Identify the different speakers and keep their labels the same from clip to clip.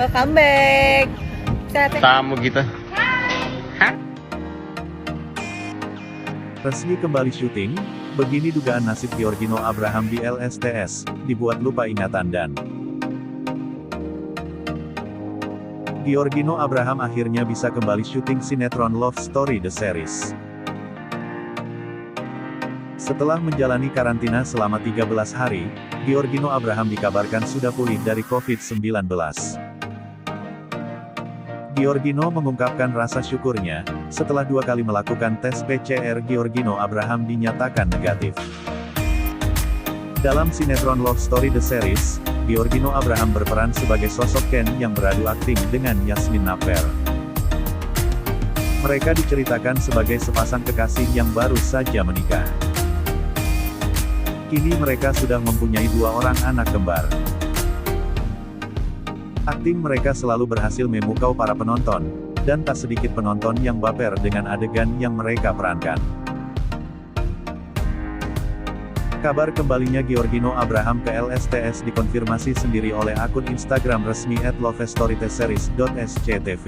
Speaker 1: Welcome back.
Speaker 2: Tamu kita. Hah?
Speaker 3: Resmi kembali syuting, begini dugaan nasib Giorgino Abraham di LSTS, dibuat lupa ingatan dan Giorgino Abraham akhirnya bisa kembali syuting sinetron Love Story The Series. Setelah menjalani karantina selama 13 hari, Giorgino Abraham dikabarkan sudah pulih dari COVID-19. Giorgino mengungkapkan rasa syukurnya, setelah 2 kali melakukan tes PCR Giorgino Abraham dinyatakan negatif. Dalam sinetron Love Story The Series, Giorgino Abraham berperan sebagai sosok Ken yang beradu akting dengan Yasmin Napper. Mereka diceritakan sebagai sepasang kekasih yang baru saja menikah. Kini mereka sudah mempunyai 2 orang anak kembar. Akting mereka selalu berhasil memukau para penonton, dan tak sedikit penonton yang baper dengan adegan yang mereka perankan. Kabar kembalinya Giorgino Abraham ke LSTS dikonfirmasi sendiri oleh akun Instagram resmi @lovestorytheseries.sctv.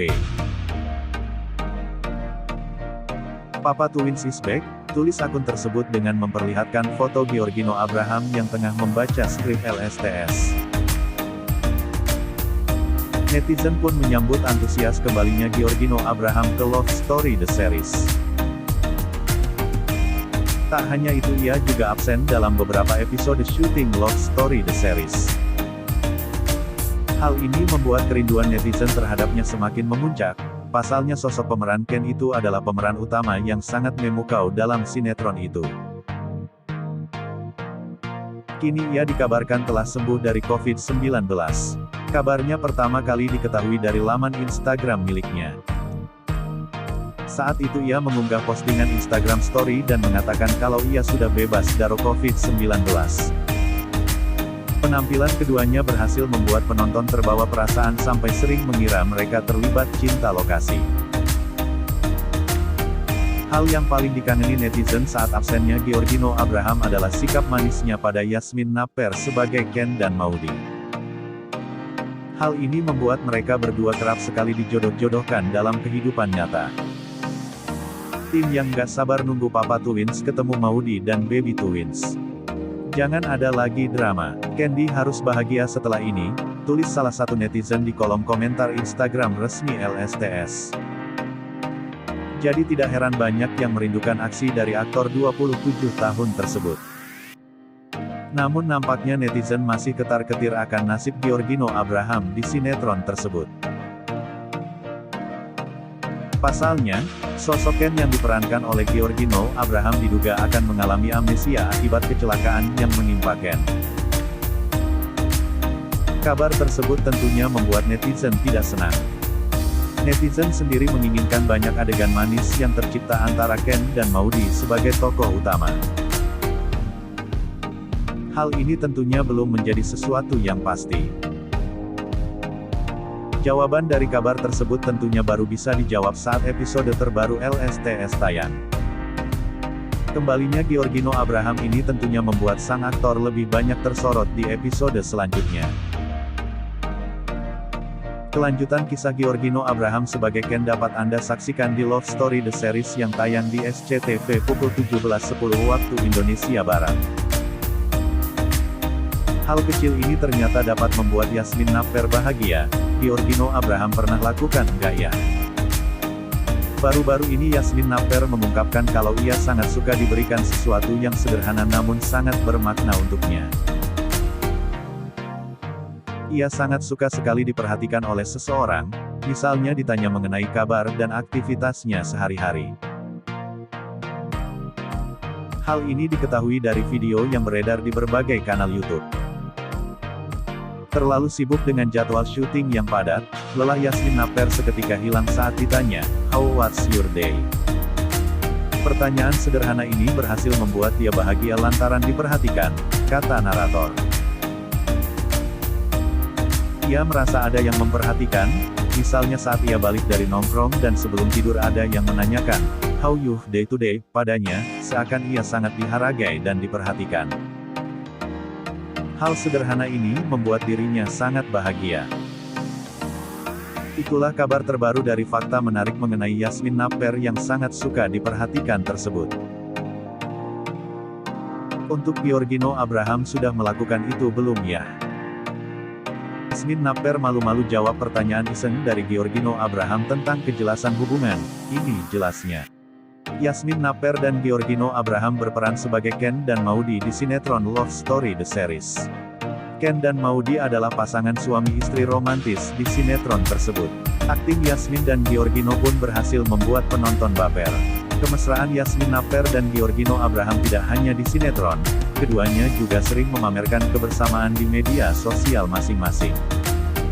Speaker 3: Papa Twins is back, tulis akun tersebut dengan memperlihatkan foto Giorgino Abraham yang tengah membaca skrip LSTS. Netizen pun menyambut antusias kembalinya Giorgino Abraham ke Love Story The Series. Tak hanya itu, ia juga absen dalam beberapa episode syuting Love Story The Series. Hal ini membuat kerinduan netizen terhadapnya semakin memuncak. Pasalnya sosok pemeran Ken itu adalah pemeran utama yang sangat memukau dalam sinetron itu. Kini ia dikabarkan telah sembuh dari COVID-19. Kabarnya pertama kali diketahui dari laman Instagram miliknya. Saat itu ia mengunggah postingan Instagram Story dan mengatakan kalau ia sudah bebas dari COVID-19. Penampilan keduanya berhasil membuat penonton terbawa perasaan sampai sering mengira mereka terlibat cinta lokasi. Hal yang paling dikangeni netizen saat absennya Giorgino Abraham adalah sikap manisnya pada Yasmin Napper sebagai Ken dan Maudy. Hal ini membuat mereka berdua kerap sekali dijodoh-jodohkan dalam kehidupan nyata. Tim yang gak sabar nunggu Papa Twins ketemu Maudy dan Baby Twins. Jangan ada lagi drama, Candy harus bahagia setelah ini, tulis salah satu netizen di kolom komentar Instagram resmi LSTS. Jadi tidak heran banyak yang merindukan aksi dari aktor 27 tahun tersebut. Namun nampaknya netizen masih ketar-ketir akan nasib Giorgino Abraham di sinetron tersebut. Pasalnya, sosok Ken yang diperankan oleh Giorgino Abraham diduga akan mengalami amnesia akibat kecelakaan yang menimpa Ken. Kabar tersebut tentunya membuat netizen tidak senang. Netizen sendiri menginginkan banyak adegan manis yang tercipta antara Ken dan Maudy sebagai tokoh utama. Hal ini tentunya belum menjadi sesuatu yang pasti. Jawaban dari kabar tersebut tentunya baru bisa dijawab saat episode terbaru LSTS tayang. Kembalinya Giorgino Abraham ini tentunya membuat sang aktor lebih banyak tersorot di episode selanjutnya. Kelanjutan kisah Giorgino Abraham sebagai Ken dapat Anda saksikan di Love Story The Series yang tayang di SCTV pukul 17.10 waktu Indonesia Barat. Hal kecil ini ternyata dapat membuat Yasmin Napper bahagia. Giorgino Abraham pernah lakukan enggak ya? Baru-baru ini Yasmin Napper mengungkapkan kalau ia sangat suka diberikan sesuatu yang sederhana namun sangat bermakna untuknya. Ia sangat suka sekali diperhatikan oleh seseorang, misalnya ditanya mengenai kabar dan aktivitasnya sehari-hari. Hal ini diketahui dari video yang beredar di berbagai kanal YouTube. Terlalu sibuk dengan jadwal syuting yang padat, lelah Yasmin Napper seketika hilang saat ditanya, "How was your day?" Pertanyaan sederhana ini berhasil membuat dia bahagia lantaran diperhatikan, kata narator. Ia merasa ada yang memperhatikan, misalnya saat ia balik dari nongkrong dan sebelum tidur ada yang menanyakan, "How you day to day?" padanya, seakan ia sangat dihargai dan diperhatikan. Hal sederhana ini membuat dirinya sangat bahagia. Itulah kabar terbaru dari fakta menarik mengenai Yasmin Napper yang sangat suka diperhatikan tersebut. Untuk Giorgino Abraham sudah melakukan itu belum ya? Yasmin Napper malu-malu jawab pertanyaan iseng dari Giorgino Abraham tentang kejelasan hubungan. Ini jelasnya. Yasmin Napper dan Giorgino Abraham berperan sebagai Ken dan Maudy di sinetron Love Story The Series. Ken dan Maudy adalah pasangan suami istri romantis di sinetron tersebut. Akting Yasmin dan Giorgino pun berhasil membuat penonton baper. Kemesraan Yasmin Napper dan Giorgino Abraham tidak hanya di sinetron, keduanya juga sering memamerkan kebersamaan di media sosial masing-masing.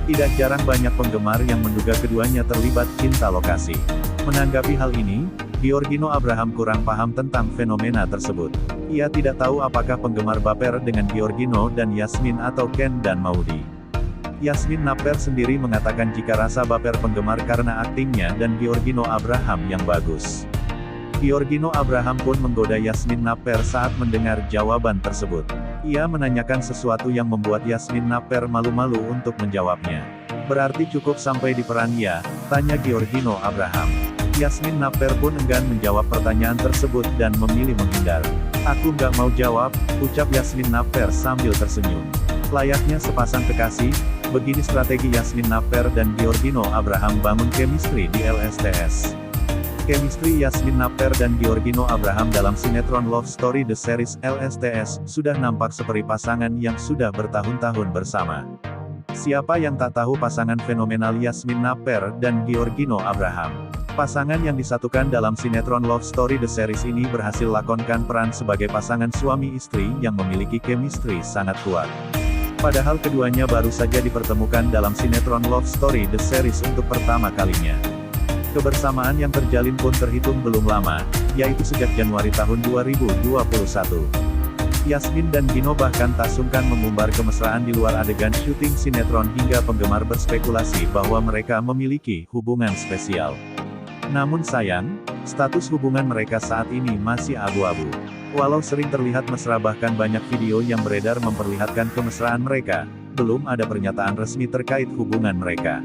Speaker 3: Tidak jarang banyak penggemar yang menduga keduanya terlibat cinta lokasi. Menanggapi hal ini, Giorgino Abraham kurang paham tentang fenomena tersebut. Ia tidak tahu apakah penggemar baper dengan Giorgino dan Yasmin atau Ken dan Maudy. Yasmin Napper sendiri mengatakan jika rasa baper penggemar karena aktingnya dan Giorgino Abraham yang bagus. Giorgino Abraham pun menggoda Yasmin Napper saat mendengar jawaban tersebut. Ia menanyakan sesuatu yang membuat Yasmin Napper malu-malu untuk menjawabnya. Berarti cukup sampai di peran ya? Tanya Giorgino Abraham. Yasmin Napper pun enggan menjawab pertanyaan tersebut dan memilih menghindar. Aku nggak mau jawab, ucap Yasmin Napper sambil tersenyum. Layaknya sepasang kekasih, begini strategi Yasmin Napper dan Giorgino Abraham bangun chemistry di LSTS. Chemistry Yasmin Napper dan Giorgino Abraham dalam sinetron Love Story The Series LSTS sudah nampak seperti pasangan yang sudah bertahun-tahun bersama. Siapa yang tak tahu pasangan fenomenal Yasmin Napper dan Giorgino Abraham? Pasangan yang disatukan dalam sinetron Love Story The Series ini berhasil lakonkan peran sebagai pasangan suami istri yang memiliki chemistry sangat kuat. Padahal keduanya baru saja dipertemukan dalam sinetron Love Story The Series untuk pertama kalinya. Kebersamaan yang terjalin pun terhitung belum lama, yaitu sejak Januari tahun 2021. Yasmin dan Gino bahkan tak sungkan mengumbar kemesraan di luar adegan syuting sinetron hingga penggemar berspekulasi bahwa mereka memiliki hubungan spesial. Namun sayang, status hubungan mereka saat ini masih abu-abu. Walau sering terlihat mesra bahkan banyak video yang beredar memperlihatkan kemesraan mereka, belum ada pernyataan resmi terkait hubungan mereka.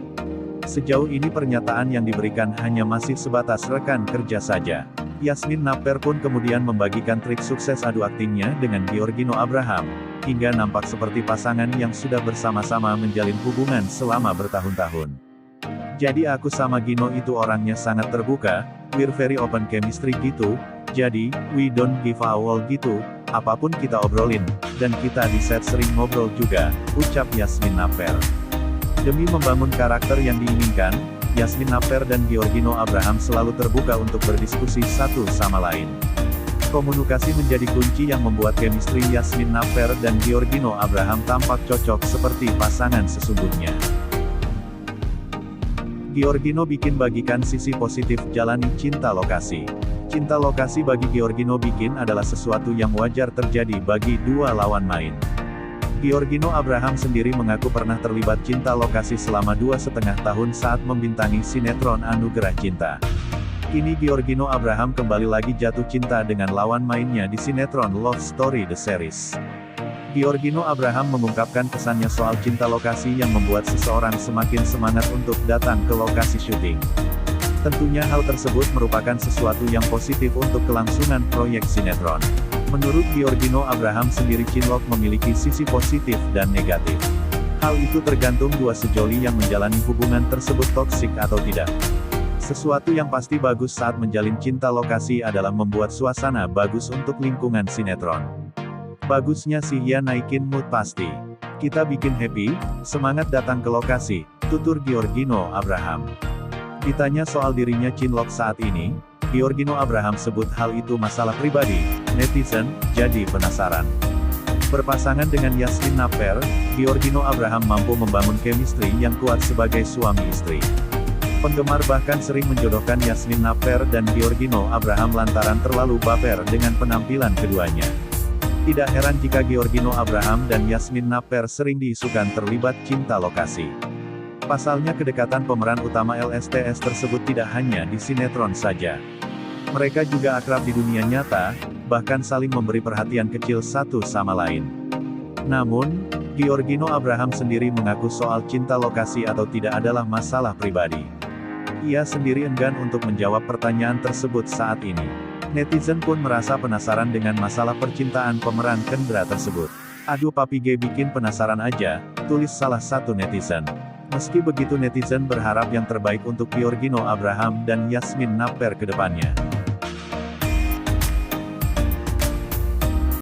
Speaker 3: Sejauh ini pernyataan yang diberikan hanya masih sebatas rekan kerja saja. Yasmin Napper pun kemudian membagikan trik sukses adu aktingnya dengan Giorgino Abraham, hingga nampak seperti pasangan yang sudah bersama-sama menjalin hubungan selama bertahun-tahun. Jadi aku sama Gino itu orangnya sangat terbuka, we're very open chemistry gitu, jadi, we don't give a wall gitu, apapun kita obrolin, dan kita di set sering ngobrol juga, ucap Yasmin Napper. Demi membangun karakter yang diinginkan, Yasmin Napper dan Giorgino Abraham selalu terbuka untuk berdiskusi satu sama lain. Komunikasi menjadi kunci yang membuat chemistry Yasmin Napper dan Giorgino Abraham tampak cocok seperti pasangan sesungguhnya. Giorgino bikin bagikan sisi positif jalani cinta lokasi. Cinta lokasi bagi Giorgino bikin adalah sesuatu yang wajar terjadi bagi dua lawan main. Giorgino Abraham sendiri mengaku pernah terlibat cinta lokasi selama 2,5 tahun saat membintangi sinetron Anugerah Cinta. Kini Giorgino Abraham kembali lagi jatuh cinta dengan lawan mainnya di sinetron Love Story The Series. Giorgino Abraham mengungkapkan kesannya soal cinta lokasi yang membuat seseorang semakin semangat untuk datang ke lokasi syuting. Tentunya hal tersebut merupakan sesuatu yang positif untuk kelangsungan proyek sinetron. Menurut Giorgino Abraham sendiri cinlok memiliki sisi positif dan negatif. Hal itu tergantung dua sejoli yang menjalani hubungan tersebut toksik atau tidak. Sesuatu yang pasti bagus saat menjalin cinta lokasi adalah membuat suasana bagus untuk lingkungan sinetron. Bagusnya sih ya naikin mood pasti. Kita bikin happy, semangat datang ke lokasi, tutur Giorgino Abraham. Ditanya soal dirinya cinlok saat ini, Giorgino Abraham sebut hal itu masalah pribadi. Netizen jadi penasaran. Berpasangan dengan Yasmin Napper, Giorgino Abraham mampu membangun chemistry yang kuat sebagai suami istri. Penggemar bahkan sering menjodohkan Yasmin Napper dan Giorgino Abraham lantaran terlalu baper dengan penampilan keduanya. Tidak heran jika Giorgino Abraham dan Yasmin Napper sering diisukan terlibat cinta lokasi. Pasalnya kedekatan pemeran utama LSTS tersebut tidak hanya di sinetron saja. Mereka juga akrab di dunia nyata, bahkan saling memberi perhatian kecil satu sama lain. Namun, Giorgino Abraham sendiri mengaku soal cinta lokasi atau tidak adalah masalah pribadi. Ia sendiri enggan untuk menjawab pertanyaan tersebut saat ini. Netizen pun merasa penasaran dengan masalah percintaan pemeran Kendra tersebut. "Aduh papi G bikin penasaran aja," tulis salah satu netizen. Meski begitu netizen berharap yang terbaik untuk Giorgino Abraham dan Yasmin Napper ke depannya.